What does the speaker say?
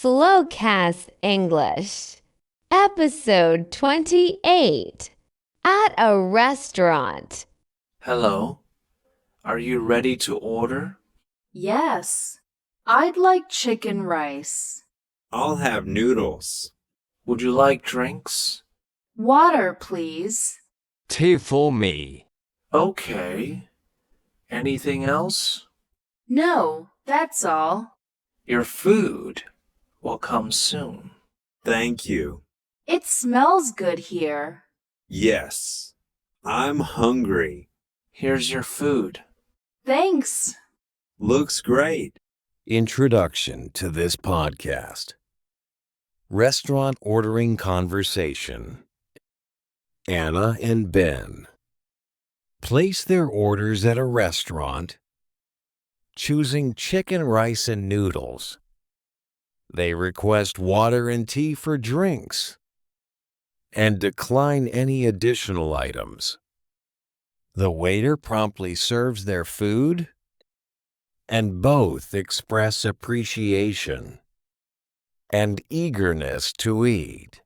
SlowCast English, Episode 28, At a Restaurant. Hello, are you ready to order? Yes, I'd like chicken rice. I'll have noodles. Would you like drinks? Water, please. Tea for me. Okay. Anything else? No, that's all. Your food will come soon. Thank you. It smells good here. Yes, I'm hungry. Here's your food. Thanks. Looks great. Introduction to this podcast. Restaurant ordering conversation. Anna and Ben place their orders at a restaurant, choosing chicken rice and noodles. They request water and tea for drinks and decline any additional items. The waiter promptly serves their food, and both express appreciation and eagerness to eat.